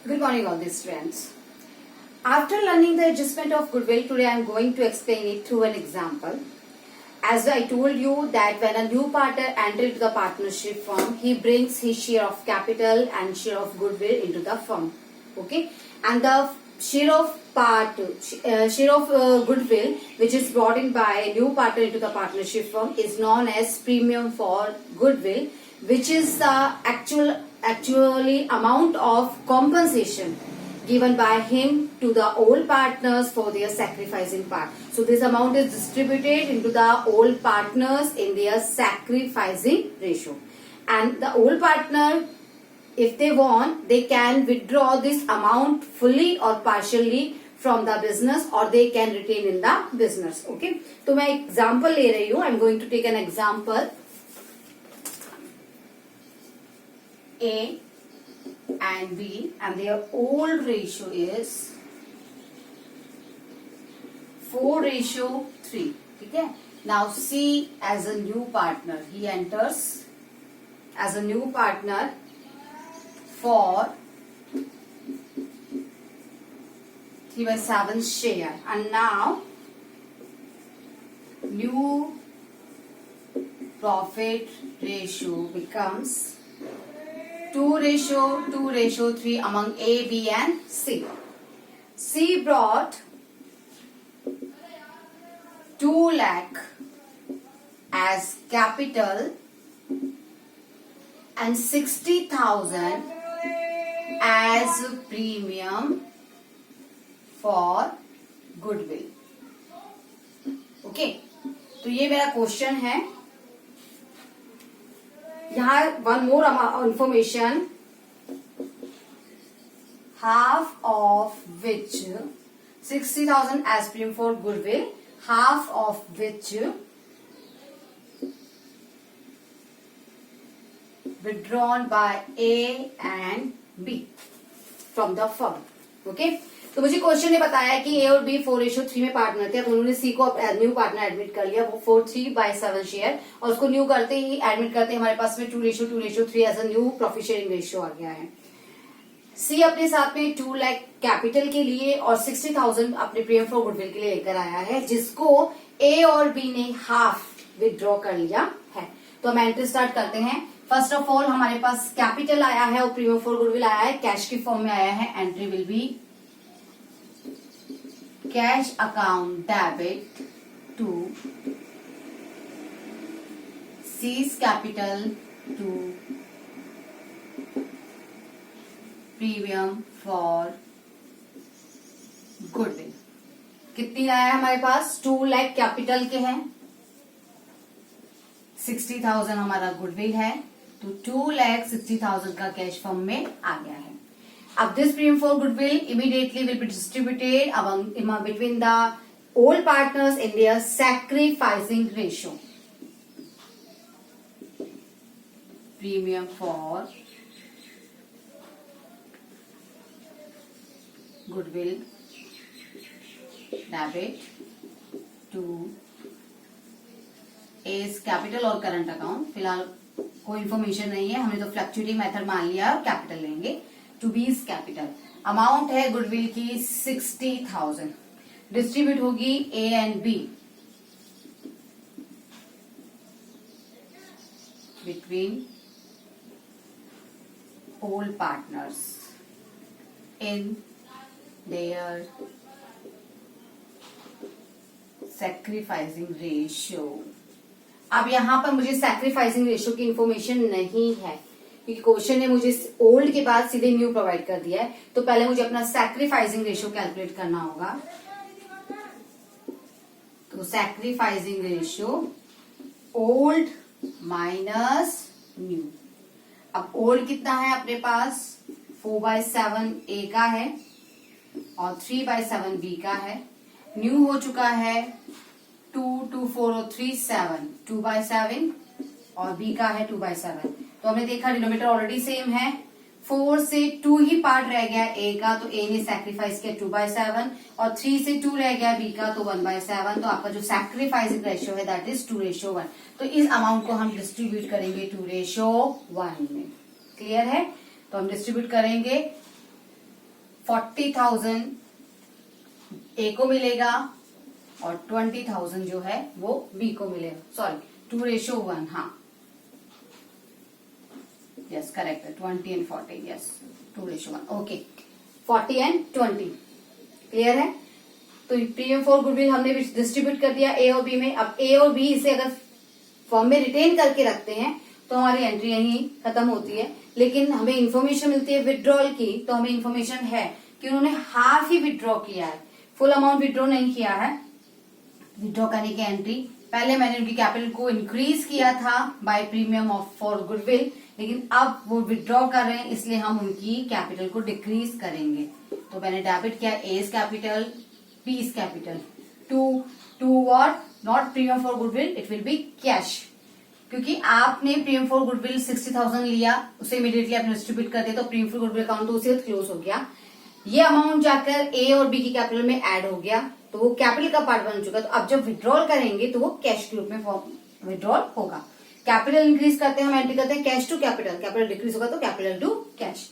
Good morning, all these friends. After learning the adjustment of goodwill, today I am going to explain it through an example. As I told you that when a new partner enters into the partnership firm, he brings his share of capital and share of goodwill into the firm. Okay, and the share of goodwill which is brought in by a new partner into the partnership firm is known as premium for goodwill, which is the actually amount of compensation given by him to the old partners for their sacrificing part. So this amount is distributed into the old partners in their sacrificing ratio, and the old partner, if they want, they can withdraw this amount fully or partially from the business, or they can retain in the business. Okay, तो मैं example ले रही हूँ. I'm going to take an example. A and B, and their old ratio is 4:3. ठीक है. Now C as a new partner, he enters as a new partner for 3/7 share, and now new profit ratio becomes 2:3 among A, B and C. C brought 2 lakh as capital and 60,000 as premium for goodwill. Okay, तो ये मेरा question है. यहाँ one more information, half of which 60,000 as premium for goodwill, half of which withdrawn by A and B from the firm. Okay, तो मुझे question ने बताया कि ए और बी 4:3 में पार्टनर थे, तो उन्होंने सी को न्यू पार्टनर एडमिट कर लिया, वो 4:3/7 शेयर, और उसको न्यू करते ही एडमिट करते हमारे पास में 2:3 as a new profit sharing ratio आ गया है. सी अपने साथ में 2 लाख कैपिटल के लिए और 60,000 अपने प्रीमियम फॉर गुडविल के लिए लेकर आया है, जिसको ए और बी ने हाफ विदड्रॉ कर लिया है. तो हम एंट्री स्टार्ट करते हैं. फर्स्ट ऑफ ऑल हमारे पास कैपिटल आया है और प्रीमियम फॉर गुडविल आया है, कैश की फॉर्म में आया है. Entry will be cash account debit to C's capital to premium for goodwill. कितनी आया है हमारे पास? 2 लाख कैपिटल के हैं, 60,000 हमारा गुडविल है, तो 2,60,000 का कैश फॉर्म में आ गया है. अब this premium for goodwill immediately will be distributed between the old partners in their sacrificing ratio. Premium for goodwill debit to A's capital और करंट अकाउंट. फिलहाल कोई इंफॉर्मेशन नहीं है, हमने तो फ्लक्चुएटिंग मेथड मान लिया और कैपिटल लेंगे. टू बीज कैपिटल अमाउंट है गुडविल की 60,000, डिस्ट्रीब्यूट होगी A and be between old partners in their sacrificing ratio. अब यहां पर मुझे सैक्रिफाइसिंग रेशियो की इंफॉर्मेशन नहीं है, क्योंकि क्वेश्चन ने मुझे ओल्ड के बाद सीधे न्यू प्रोवाइड कर दिया है, तो पहले मुझे अपना सैक्रिफाइसिंग रेशियो कैलकुलेट करना होगा. तो sacrificing ratio old minus new. अब ओल्ड कितना है अपने पास? 4/7 ए का है और 3/7 बी का है. न्यू हो चुका है 2 4 और 3 7, 2/7 और बी का है 2/7. तो हमने देखा डिनोमिनेटर ऑलरेडी सेम है, 4 से 2 ही पार्ट रह गया ए का, तो ए ने सैक्रिफाइस किया 2/7, और 3 से 2 रह गया बी का, तो 1/7. तो आपका जो सैक्रिफाइसिंग रेशियो है दैट इज 2:1. तो इस अमाउंट को हम डिस्ट्रीब्यूट करेंगे 2:1 में. क्लियर है? तो हम डिस्ट्रीब्यूट करेंगे 40,000 ए को मिलेगा और 20,000 जो है वो बी को मिलेगा. सॉरी, 2:1. हाँ, यस करेक्ट है. 20 and 40. Yes, 2:1. Okay, 40 and 20 clear है. तो प्रीमियम फॉर गुडविल हमने डिस्ट्रीब्यूट कर दिया ए और बी में. अब ए और बी इसे अगर फॉर्म में रिटेन करके रखते हैं तो हमारी एंट्री यहीं खत्म होती है. लेकिन हमें इंफॉर्मेशन मिलती है विड्रॉल की, तो हमें इंफॉर्मेशन है कि उन्होंने हाफ ही विड्रॉ किया है, फुल अमाउंट विड्रॉ नहीं किया है. विड्रॉ करने की एंट्री, पहले मैंने उनकी कैपिटल को इंक्रीज किया था by premium of for goodwill, लेकिन अब वो विड्रॉ कर रहे हैं इसलिए हम उनकी कैपिटल को डिक्रीज करेंगे. तो मैंने डेबिट किया as capital, B's capital to what, not premium for goodwill, it will be cash. क्योंकि आपने प्रीमियम फॉर गुडविल 60,000 लिया, उसे इमीडिएटली आपने डिस्ट्रीब्यूट कर दिया, तो प्रीमियम फॉर गुडविल अकाउंट तो उसी वक्त क्लोज हो गया. ये अमाउंट जाकर ए और बी की कैपिटल में ऐड हो गया, तो वो कैपिटल का पार्ट बन चुका. तो अब जब विड्रॉल करेंगे तो वो कैश के रूप में विड्रॉल होगा. कैपिटल इंक्रीज करते हैं, हम एंट्री करते हैं cash to capital, capital decrease होगा तो capital to cash.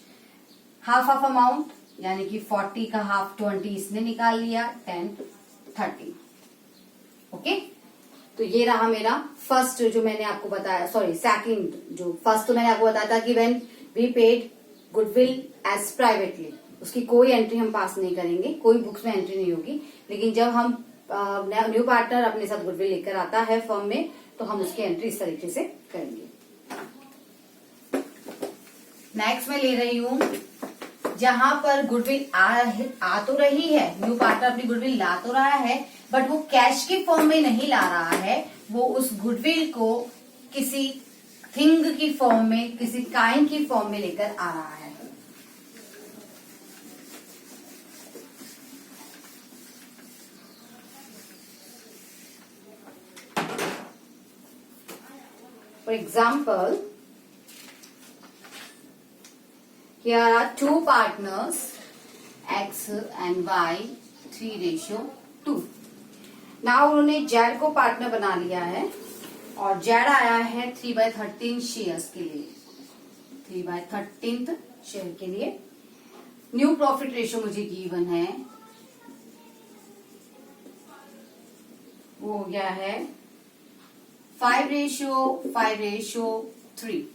Half of amount यानी कि 40 का हाफ 20 इसने निकाल लिया, 10, 30. ओके, तो ये रहा मेरा फर्स्ट जो मैंने आपको बताया, सॉरी सेकंड. जो फर्स्ट तो मैंने आपको बताया था कि when we paid goodwill as privately, उसकी कोई एंट्री हम पास नहीं करेंगे, कोई बुक्स में एंट्री नहीं होगी. लेकिन जब हम न्यू पार्टनर अपने साथ गुडविल लेकर आता है फर्म में, तो हम उसकी एंट्री इस तरीके से करेंगे. नेक्स्ट मैं ले रही हूं, जहां पर गुडविल आ तो रही है, न्यू पार्टनर अपनी गुडविल ला तो रहा है, बट वो कैश के फॉर्म में नहीं ला रहा है, वो उस गुडविल को किसी थिंग की फॉर्म में, किसी काइंड की फॉर्म में लेकर आ रहा है. For example, here are two partners, X and Y, 3:2. Now उन्होंने जेड को पार्टनर बना लिया है और जेड आया है 3/13 शेयर्स के लिए, 3/13 शेयर के लिए. न्यू प्रॉफिट रेशियो मुझे गिवन है, वो हो गया है 5:3.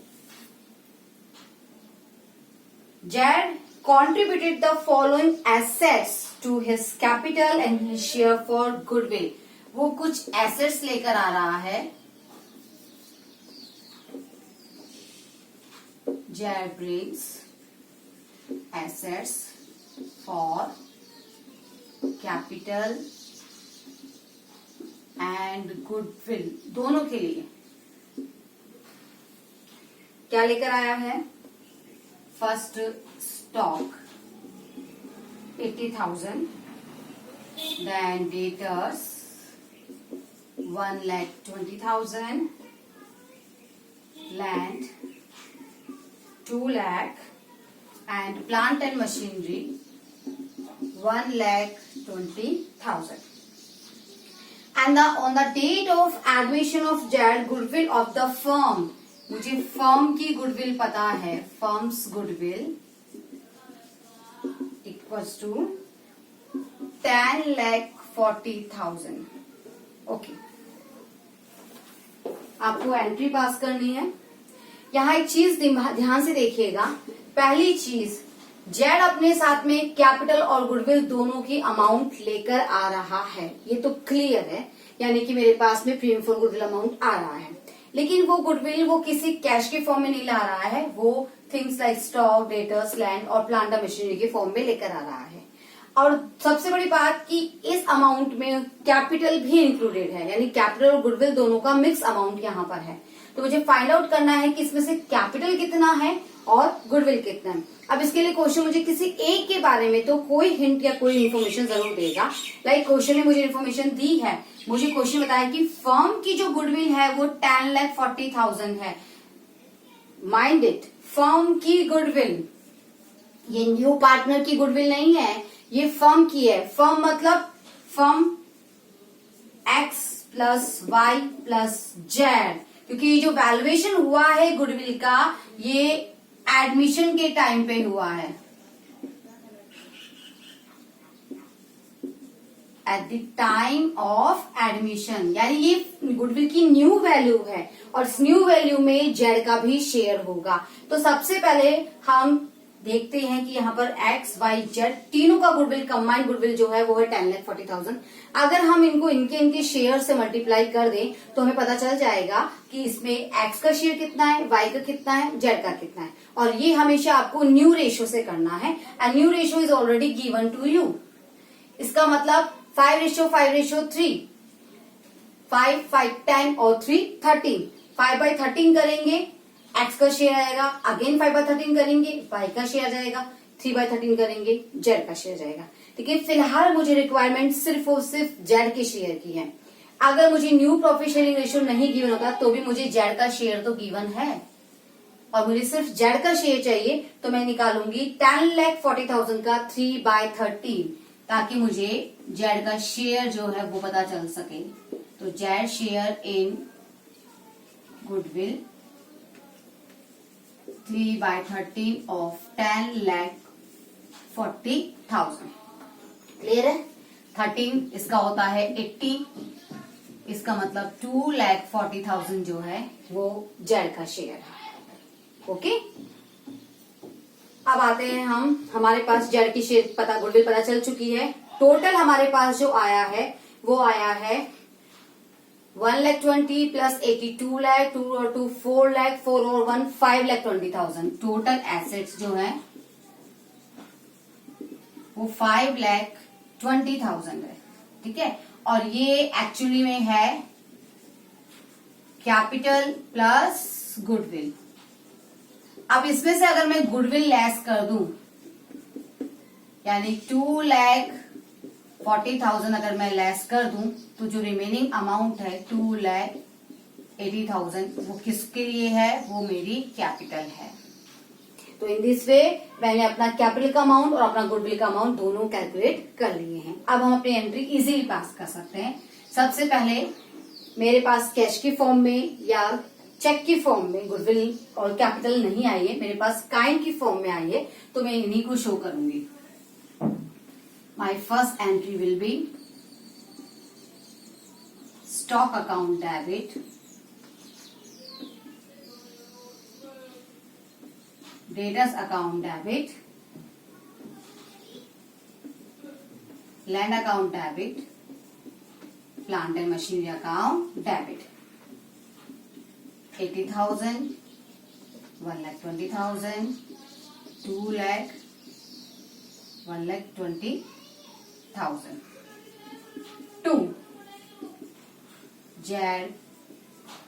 Jad contributed the following assets to his capital and his share for goodwill. वो कुछ assets लेकर आ रहा है. Jad brings assets for capital and goodwill, दोनों के लिए. क्या लेकर आया है? First stock 80,000, then debtors 1,20,000, land 2 lakh and plant and machinery 1,20,000. And on the date of admission of Jad, goodwill of the firm, मुझे फर्म की गुडविल पता है, firm's goodwill equals to 10,40,000. Okay, आपको एंट्री पास करनी है. यहाँ एक चीज ध्यान से देखिएगा. पहली चीज, जेड अपने साथ में कैपिटल और गुडविल दोनों की अमाउंट लेकर आ रहा है, ये तो क्लियर है. यानी कि मेरे पास में प्रीमियम फॉर गुडविल अमाउंट आ रहा है, लेकिन वो गुडविल वो किसी कैश के फॉर्म में नहीं ला रहा है, वो things like stock, debtors, land और प्लांट एंड मशीनरी के फॉर्म में लेकर आ रहा है. और सबसे बड़ी बात कि इस अमाउंट में कैपिटल भी इंक्लूडेड है, यानी कैपिटल और गुडविल दोनों का मिक्स अमाउंट यहाँ पर है. तो मुझे फाइंड आउट करना है कि इसमें से कैपिटल कितना है और गुडविल कितना है. अब इसके लिए क्वेश्चन मुझे किसी एक के बारे में तो कोई हिंट या कोई इन्फॉर्मेशन जरूर देगा. लाइक क्वेश्चन ने मुझे इन्फॉर्मेशन दी है, मुझे क्वेश्चन बताया कि फर्म की जो गुडविल है वो 10,40,000 है. माइंड इट, फर्म की गुडविल, ये न्यू पार्टनर की गुडविल नहीं है, ये फर्म की है. फर्म मतलब firm X plus Y plus Z, क्योंकि ये जो वैल्यूएशन हुआ है गुडविल का, ये एडमिशन के टाइम पे हुआ है. Eight the time of admission, यानी ये गुडविल की न्यू वैल्यू है और इस न्यू वैल्यू में जेड का भी शेयर होगा। तो सबसे पहले हम देखते हैं कि यहाँ पर एक्स वाई जेड तीनों का गुडविल, कंबाइंड गुडविल जो है वो है 10,40,000। अगर हम इनको इनके शेयर से मल्टीप्लाई कर दें तो हमें पता चल जाएगा कि इसमें एक्स का शेयर कितना है, वाई का कितना है, जेड का कितना है। और ये हमेशा आपको न्यू रेशियो से करना है and new ratio is already given to you. इसका मतलब 5:5:3, 5, 5, 10 और 3, 13। 5/13 करेंगे, एक्स का शेयर आएगा, अगेन 5/13 करेंगे, वाई का शेयर जाएगा, 3/13 करेंगे, जेड का शेयर जाएगा। ठीक है, फिलहाल मुझे रिक्वायरमेंट सिर्फ और सिर्फ जेड के शेयर की है। अगर मुझे न्यू प्रॉफिट शेयरिंग रेशियो नहीं गिवन होता तो भी मुझे जेड का शेयर तो गिवन है और मुझे सिर्फ जेड का शेयर चाहिए, तो मैं निकालूंगी 10,40,000 का 3/13 ताकि मुझे जेड का शेयर जो है वो पता चल सके। तो Z share in goodwill 3/13 of 10,40,000। Clear है? 13 इसका होता है 80, इसका मतलब 2,40,000 जो है वो जेड का शेयर है। ओके, अब आते हैं हम, हमारे पास जेड की शेयर पता, गुडविल पता चल चुकी है। टोटल हमारे पास जो आया है वो आया है 1,20,000 प्लस 82 लाख, 2 और 2 4 लाख, 4 और 1 5,20,000। टोटल एसेट्स जो है वो 5,20,000 है। ठीक है, और ये एक्चुअली में है कैपिटल प्लस गुडविल। अब इसमें से अगर मैं गुडविल लेस कर दूं, यानी 2,40,000 अगर मैं लेस कर दूं तो जो रिमेनिंग अमाउंट है 2,80,000 वो किसके लिए है, वो मेरी कैपिटल है। तो इन दिस वे मैंने अपना कैपिटल का अमाउंट और अपना गुडविल का अमाउंट दोनों कैलकुलेट कर लिए हैं। अब हम अपनी एंट्री इजीली पास कर सकते हैं। सबसे पहले मेरे पास कैश की फॉर्म में या चेक की फॉर्म में गुडविल और कैपिटल नहीं आई है, मेरे पास काइंड की फॉर्म में आई है, तो मैं इन्हीं को शो करूंगी। My first entry will be stock account debit, debtors account debit, land account debit, plant and machinery account debit. 80,000, 1,20,000, 2 lakh, 1,20,000. 2 Z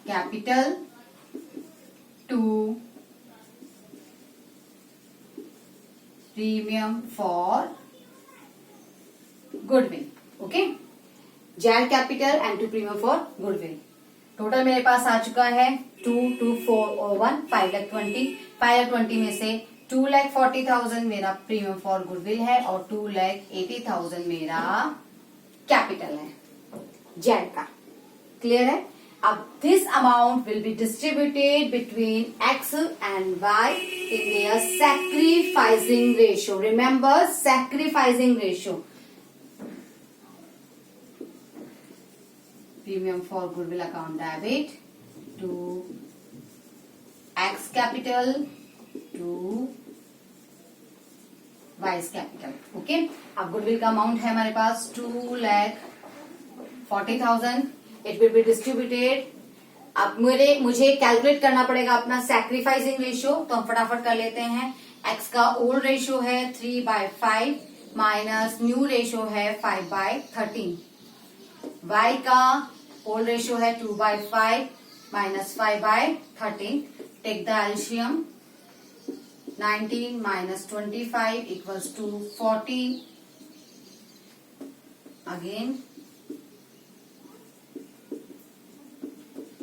capital 2 premium for goodwill. Okay, Z capital and 2 premium for goodwill. Total मेरे पास आ चुका है 2, 2, 4 और 1 5,20,000। 5,20,000 में से 2,40,000 मेरा premium for goodwill है और 2,80,000 मेरा कैपिटल है जेड का। क्लियर है? अब this amount will be distributed between X and Y in their sacrificing ratio. Remember, sacrificing ratio. Premium for goodwill account debit to X capital to Y's capital. Okay, अब goodwill का amount है हमारे पास 2,40,000। It will be distributed. अब मुझे calculate करना पड़ेगा अपना sacrificing ratio, तो हम फटाफट कर लेते हैं। एक्स का ओल्ड रेशियो है 3/5 माइनस न्यू रेशियो है 5/13। वाई का ओल्ड रेशियो है 2/5 minus 5/13। Take the LCM, 19 minus 25 equals to 40। Again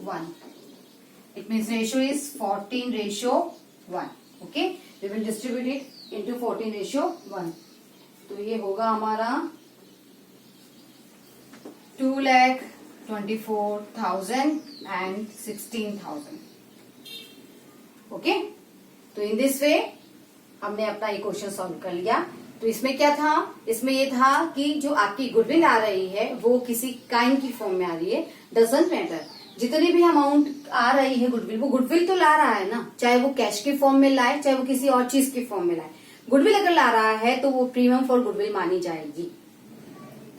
1. It means ratio is 14:1. Okay, we will distribute it into 14:1. तो ये होगा हमारा 2,24,000 and 16,000. ओके, तो इन दिस वे हमने अपना ये क्वेश्चन सॉल्व कर लिया। तो इसमें क्या था, इसमें ये था कि जो आपकी गुडविल आ रही है वो किसी काइंड की फॉर्म में आ रही है, डजंट मैटर। जितनी भी अमाउंट आ रही है गुडविल, वो गुडविल तो ला रहा है ना, चाहे वो कैश की फॉर्म में लाए चाहे वो किसी और चीज की फॉर्म में लाए, गुडविल अगर ला रहा है तो वो प्रीमियम फॉर गुडविल मानी जाएगी।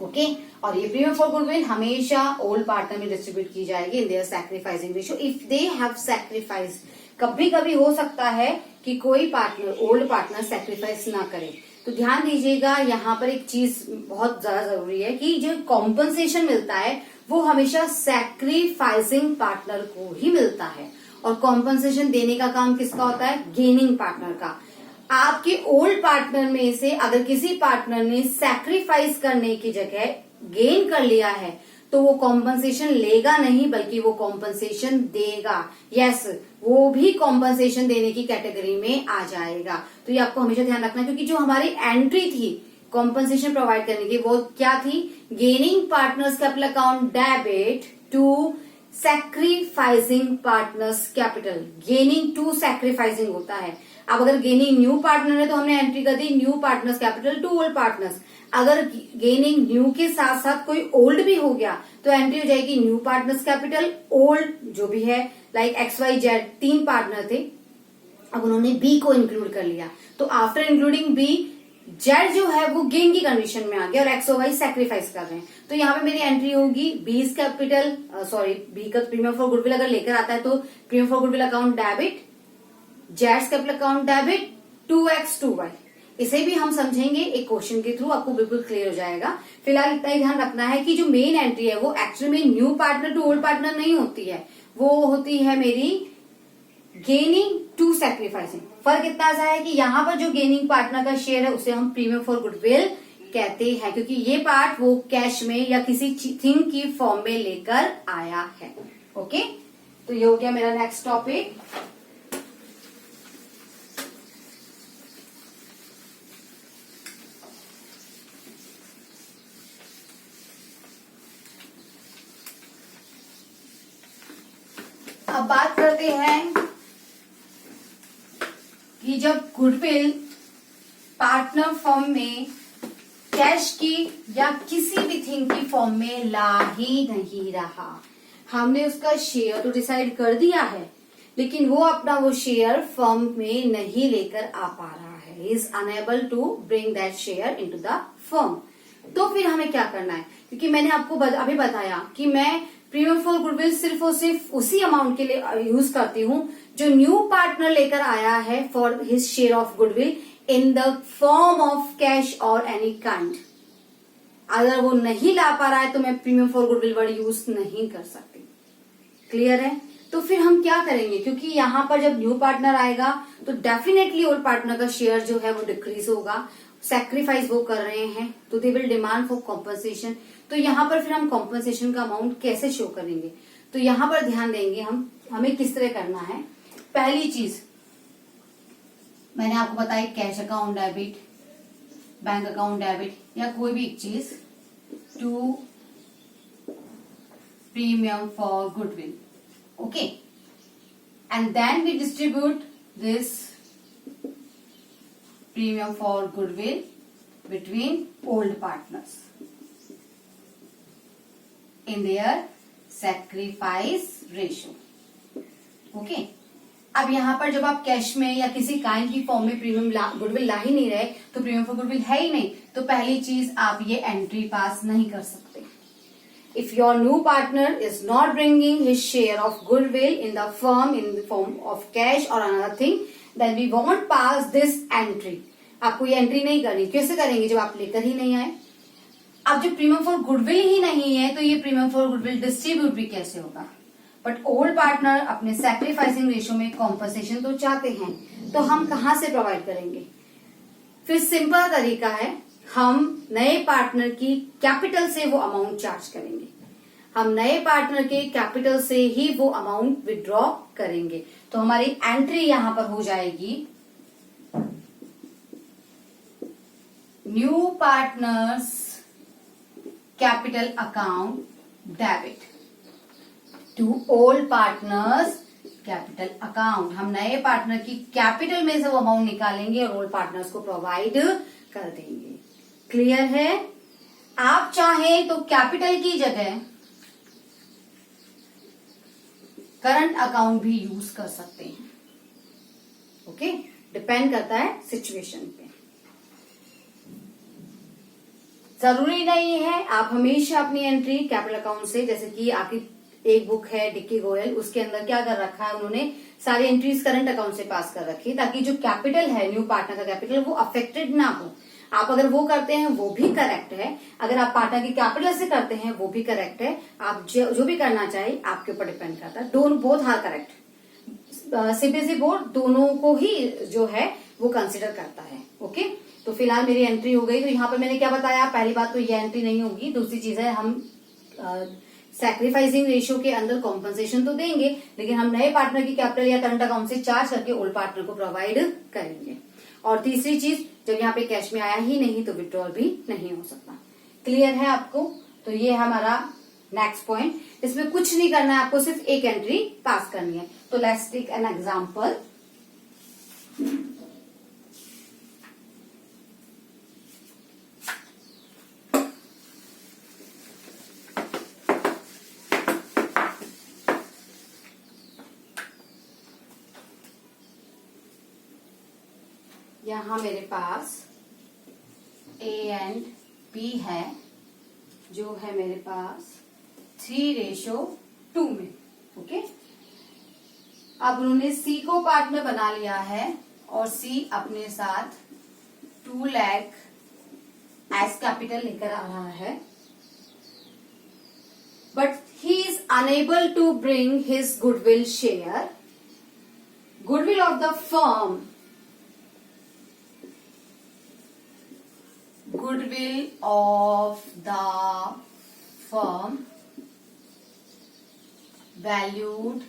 ओके, और ये प्रीमियम फॉर गुडविल हमेशा ओल्ड पार्टनर में डिस्ट्रीब्यूट की जाएगी इन their sacrificing ratio if they have sacrifice. कभी कभी हो सकता है कि कोई पार्टनर, ओल्ड पार्टनर सैक्रिफाइस ना करे, तो ध्यान दीजिएगा यहाँ पर एक चीज बहुत ज्यादा जरूरी है कि जो कॉम्पनसेशन मिलता है वो हमेशा सैक्रिफाइसिंग पार्टनर को ही मिलता है, और कॉम्पनसेशन देने का काम किसका होता है, गेनिंग पार्टनर का। आपके ओल्ड पार्टनर में से अगर किसी पार्टनर ने सैक्रिफाइस करने की जगह गेन कर लिया है तो वो कॉम्पनसेशन लेगा नहीं बल्कि वो कॉम्पनसेशन देगा। यस, वो भी कॉम्पनसेशन देने की कैटेगरी में आ जाएगा। तो ये आपको हमेशा ध्यान रखना है, क्योंकि जो हमारी एंट्री थी कॉम्पनसेशन प्रोवाइड करने की वो क्या थी, gaining partners capital account debit to sacrificing partners capital. Gaining to sacrificing होता है। अब अगर गेनिंग न्यू पार्टनर है तो हमने एंट्री कर दी new partners capital to old partners. अगर गेनिंग न्यू के साथ साथ कोई ओल्ड भी हो गया तो एंट्री हो जाएगी न्यू पार्टनर्स कैपिटल ओल्ड जो भी है, लाइक XYZ 3 पार्टनर थे, अब उन्होंने बी को इंक्लूड कर लिया, तो आफ्टर इंक्लूडिंग बी जेड जो है वो गेन की कंडीशन में आ गया और एक्स और वाई सैक्रिफाइस कर रहे हैं। तो यहाँ पे मेरी एंट्री होगी बीस कैपिटल, बी का प्रीमियम फॉर गुडविल अगर लेकर आता है तो premium for goodwill account debit, Jades capital account debit 2x 2y। इसे भी हम समझेंगे एक क्वेश्चन के थ्रू, आपको बिल्कुल क्लियर हो जाएगा। फिलहाल इतना ही ध्यान रखना है कि जो मेन एंट्री है वो एक्चुअली में new partner to old partner नहीं होती है, वो होती है मेरी गेनिंग टू सैक्रिफाइसिंग। फर्क इतना सा है कि यहाँ पर जो गेनिंग पार्टनर का शेयर है उसे हम प्रीमियम फॉर गुडविल कहते हैं, क्योंकि ये पार्ट वो कैश में या किसी थिंग की फॉर्म में लेकर आया है। ओके, तो ये हो गया मेरा नेक्स्ट टॉपिक। अब बात करते हैं कि जब गुडविल पार्टनर फॉर्म में कैश की या किसी भी थिंग की फॉर्म में ला ही नहीं रहा, हमने उसका शेयर तो डिसाइड कर दिया है लेकिन वो अपना वो शेयर फर्म में नहीं लेकर आ पा रहा है, is enable to bring that share into the firm. तो फिर हमें क्या करना है, क्योंकि मैंने आपको अभी बताया कि मैं प्रीमियम फॉर गुडविल सिर्फ और सिर्फ उसी अमाउंट के लिए यूज करती हूँ जो न्यू पार्टनर लेकर आया है for his share of goodwill in the form of cash और एनी काइंड। अगर वो नहीं ला पा रहा है तो मैं premium for goodwill word use नहीं कर सकती। क्लियर है? तो फिर हम क्या करेंगे, क्योंकि यहाँ पर जब न्यू पार्टनर आएगा तो डेफिनेटली ओल्ड पार्टनर का शेयर जो है वो डिक्रीज होगा, सैक्रिफाइस वो कर रहे हैं तो they will demand for compensation. तो यहाँ पर फिर हम कॉम्पनसेशन का अमाउंट कैसे शो करेंगे, तो यहाँ पर ध्यान देंगे हमें किस तरह करना है। पहली चीज मैंने आपको बताया cash account debit, bank account debit या कोई भी एक चीज to premium for goodwill. Okay, and then we distribute this premium for goodwill between old partners in their sacrifice ratio. Okay, अब यहाँ पर जब आप कैश में या किसी काइंड की फॉर्म में प्रीमियम गुडविल ला ही नहीं रहे तो प्रीमियम फॉर गुडविल है ही नहीं, तो पहली चीज आप ये एंट्री पास नहीं कर सकते। If your new partner is not bringing his share of goodwill in the firm in the form of cash और another thing, then we want pass this entry. आपको ये एंट्री नहीं करनी। कैसे करेंगे, जब आप लेकर ही नहीं आए। अब जब प्रीमियम फॉर गुडविल ही नहीं है तो ये प्रीमियम फॉर गुडविल डिस्ट्रीब्यूट भी कैसे होगा। बट ओल्ड पार्टनर अपने सैक्रिफाइसिंग रेशियो में कॉम्पनसेशन तो चाहते हैं, तो हम कहां से प्रोवाइड करेंगे। फिर सिंपल तरीका है, हम नए पार्टनर की कैपिटल से वो अमाउंट चार्ज करेंगे। हम नए पार्टनर के कैपिटल से ही वो अमाउंट विड्रॉ करेंगे। तो हमारी एंट्री यहां पर हो जाएगी new partners capital account debit to old partners capital account. हम नए पार्टनर की कैपिटल में से वो अमाउंट निकालेंगे और ओल्ड पार्टनर्स को प्रोवाइड कर देंगे। क्लियर है? आप चाहें तो कैपिटल की जगह करंट अकाउंट भी यूज कर सकते हैं। ओके, डिपेंड करता है सिचुएशन पे। जरूरी नहीं है आप हमेशा अपनी एंट्री कैपिटल अकाउंट से, जैसे कि आपकी एक बुक है डिक्की गोयल, उसके अंदर क्या कर रखा है उन्होंने, सारी एंट्रीज करंट अकाउंट से पास कर रखी, ताकि जो कैपिटल है न्यू पार्टनर का कैपिटल वो अफेक्टेड ना हो। आप अगर वो करते हैं वो भी करेक्ट है, अगर आप पार्टनर की कैपिटल से करते हैं वो भी करेक्ट है। आप जो भी करना चाहिए आपके ऊपर डिपेंड करता है। दोनों both are correct. CBSE board दोनों को ही जो है वो कंसिडर करता है। ओके, तो फिलहाल मेरी एंट्री हो गई। तो यहाँ पर मैंने क्या बताया, पहली बात तो ये एंट्री नहीं होगी। दूसरी चीज है हम सैक्रिफाइसिंग रेशियो के अंदर कॉम्पनसेशन तो देंगे, लेकिन हम नए पार्टनर की कैपिटल या करंट अकाउंट से चार्ज करके ओल्ड पार्टनर को प्रोवाइड करेंगे। और तीसरी चीज, जब यहाँ पे कैश में आया ही नहीं तो विड्रॉल भी नहीं हो सकता। क्लियर है आपको? तो ये है हमारा नेक्स्ट पॉइंट। इसमें कुछ नहीं करना है आपको, सिर्फ एक एंट्री पास करनी है। तो लेट्स टेक एन एग्जांपल। यहां मेरे पास A एंड B है, जो है मेरे पास 3:2 में। ओके, अब उन्होंने C को पार्टनर बना लिया है और C अपने साथ 2 लाख एज कैपिटल लेकर आ रहा है, but he is enable to bring his goodwill share, goodwill of the firm, goodwill of the firm valued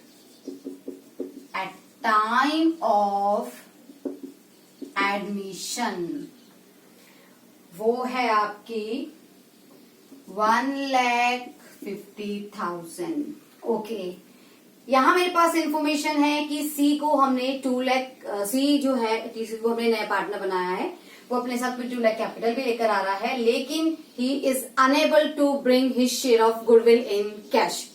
at time of admission, वो है आपकी 1,50,000। ओके, यहां मेरे पास इंफॉर्मेशन है कि सी को हमने 2 लाख, सी जो है टीसी को हमने नया पार्टनर बनाया है, वो अपने साथ में 2 लाख कैपिटल भी लेकर आ रहा है, लेकिन he is enable to bring his share of goodwill in cash.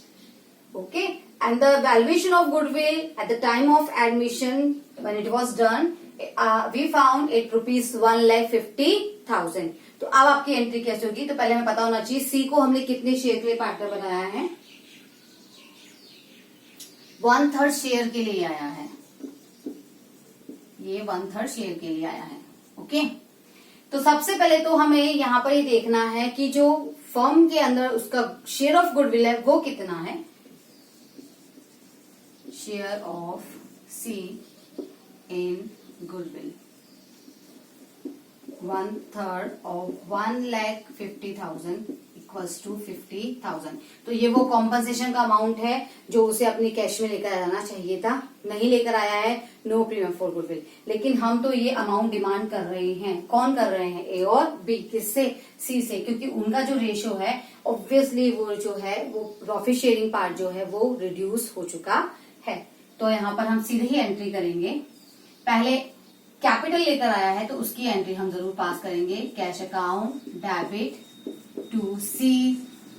Okay, and the valuation of goodwill at the time of admission when it was done we found it ₹1,50,000। तो अब आपकी एंट्री कैसे होगी? तो पहले हमें पता होना चाहिए सी को हमने कितने शेयर के लिए पार्टनर बनाया है। 1/3 शेयर के लिए आया है, ये 1/3 शेयर के लिए आया है। ओके, तो सबसे पहले तो हमें यहां पर ये देखना है कि जो फर्म के अंदर उसका शेयर ऑफ गुडविल है वो कितना है। Share of C in goodwill 1/3 of 1,50,000 equals to 50,000। तो ये वो कॉम्पनसेशन का अमाउंट है जो उसे अपनी कैश में लेकर आना चाहिए था, नहीं लेकर आया है, नो प्रीमियम फॉर गुडविल। लेकिन हम तो ये अमाउंट डिमांड कर रहे हैं, कौन कर रहे हैं? ए और बी। किससे? सी से, क्योंकि उनका जो रेशियो है ऑब्वियसली वो जो है वो प्रॉफिट शेयरिंग पार्ट जो है वो रिड्यूस हो चुका है। तो यहाँ पर हम सीधे ही एंट्री करेंगे। पहले कैपिटल लेकर आया है तो उसकी एंट्री हम जरूर पास करेंगे। Cash account debit to C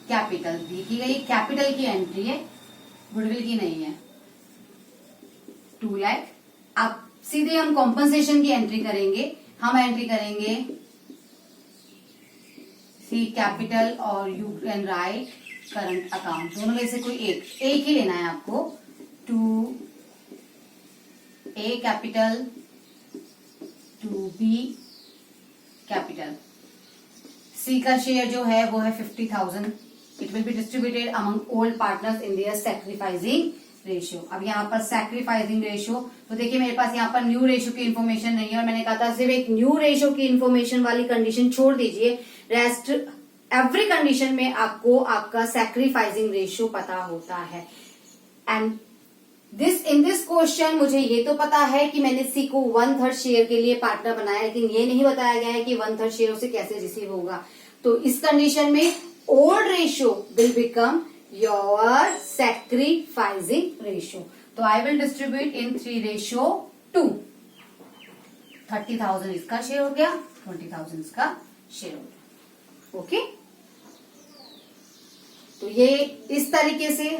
capital, देखी गई कैपिटल की एंट्री है, गुडविल की नहीं है, 2 लाख। अब सीधे हम कॉम्पनसेशन की एंट्री करेंगे। हम एंट्री करेंगे सी कैपिटल और you can write current account, दोनों में से कोई एक ही लेना है आपको। 2 A capital to B capital. C का शेयर जो है वो है 50,000। It will be distributed among old partners in their sacrificing ratio. अब यहाँ पर सैक्रिफाइसिंग रेशियो, तो देखिए मेरे पास यहाँ पर न्यू रेशियो की इन्फॉर्मेशन नहीं है, और मैंने कहा था सिर्फ एक न्यू रेशियो की इन्फॉर्मेशन वाली कंडीशन छोड़ दीजिए, रेस्ट एवरी कंडीशन में आपको आपका सैक्रिफाइसिंग रेशियो पता होता है। एंड इन दिस क्वेश्चन मुझे ये तो पता है कि मैंने सी को 1/3 शेयर के लिए पार्टनर बनाया, लेकिन ये नहीं बताया गया है कि 1/3 शेयर उसे कैसे रिसीव होगा। तो इस कंडीशन में old ratio will become your sacrificing ratio. तो आई विल डिस्ट्रीब्यूट इन 3:2। 30,000 इसका शेयर हो गया, 20,000 इसका शेयर हो गया। ओके, तो ये इस तरीके से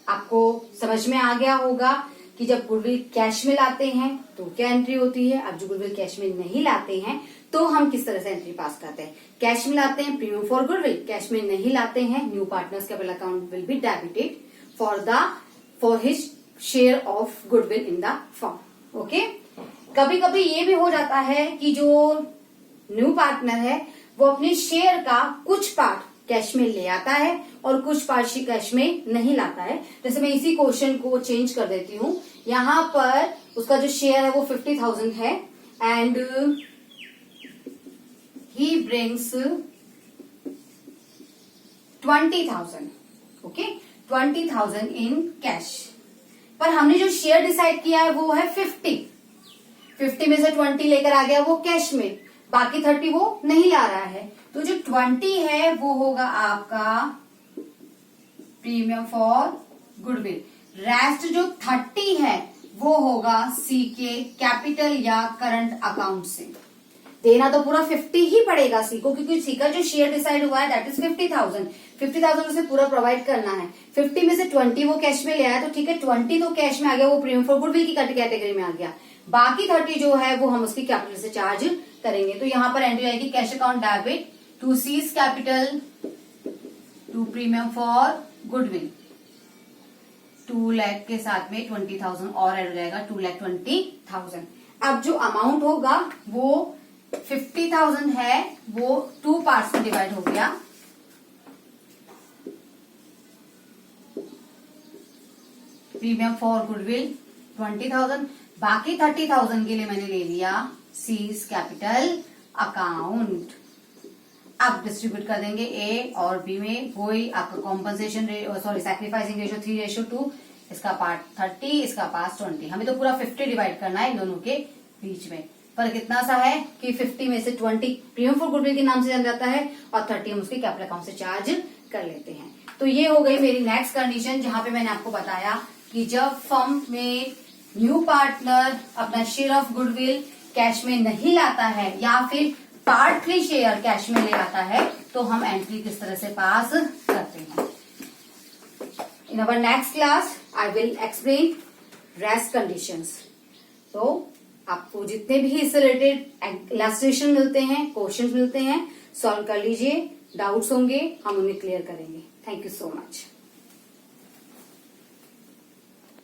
आपको समझ में आ गया होगा कि जब गुडविल कैश में लाते हैं तो क्या एंट्री होती है। अब जो गुडविल कैश में नहीं लाते हैं तो हम किस तरह से एंट्री पास करते हैं। कैश में लाते हैं प्रीमियम फॉर गुडविल, कैश में नहीं लाते हैं new partners capital account will be debited for his share of goodwill in the firm. Okay, कभी कभी ये भी हो जाता है कि जो न्यू पार्टनर है वो अपने शेयर का कुछ पार्ट कैश में ले आता है और कुछ पार्ट कैश में नहीं लाता है। जैसे मैं इसी क्वेश्चन को चेंज कर देती हूँ, यहां पर उसका जो शेयर है वो 50,000 है and he brings 20,000। Okay, 20,000 in cash. पर हमने जो शेयर डिसाइड किया है वो है 50 में से 20 लेकर आ गया वो कैश में, बाकी 30 वो नहीं ला रहा है। तो जो 20 है वो होगा आपका प्रीमियम फॉर गुडविल, रेस्ट जो 30 है वो होगा सी के कैपिटल या करंट अकाउंट से। देना तो पूरा 50 ही पड़ेगा सी को, क्योंकि सी का जो शेयर डिसाइड हुआ है दैट इज 50,000 उसे पूरा प्रोवाइड करना है। 50 में से 20 वो कैश में ले आया तो ठीक है, 20 तो कैश में आ गया, वो प्रीमियम फॉर गुडविल की कैटेगरी में आ गया। बाकी 30 जो है वो हम उसकी कैपिटल से चार्ज करेंगे। तो यहां पर एंट्री आएगी cash account debit to C's capital to premium for goodwill. 2 lakh के साथ में 20,000 और ऐड हो जाएगा, 2,20,000। अब जो अमाउंट होगा वो 50,000 है, वो 2 पार्ट्स में डिवाइड हो गया। प्रीमियम फॉर गुडविल 20,000, बाकी 30,000 के लिए मैंने ले लिया सीज कैपिटल अकाउंट। अब डिस्ट्रीब्यूट कर देंगे ए और बी में, वही आपका कॉम्पनसेशन सैक्रिफाइसिंग रेशियो 3:2, इसका पार्ट 30, इसका पास 20। हमें तो पूरा 50 डिवाइड करना है इन दोनों के बीच में। पर कितना सा है कि 50 में से 20 प्रीमियम फॉर गुडविल के नाम से जाना जाता है और 30 हम उसके कैपिटल अकाउंट से चार्ज कर लेते हैं। तो ये हो गई मेरी नेक्स्ट कंडीशन, जहां पे मैंने आपको बताया कि जब फर्म में न्यू पार्टनर अपना शेयर ऑफ गुडविल कैश में नहीं लाता है या फिर पार्टली शेयर कैश में ले आता है तो हम एंट्री किस तरह से पास करते हैं। In our next class I will explain rest conditions. तो आपको जितने भी इससे रिलेटेड इलस्ट्रेशन मिलते हैं, क्वेश्चंस मिलते हैं, सॉल्व कर लीजिए, डाउट्स होंगे हम उन्हें क्लियर करेंगे। Thank you so much.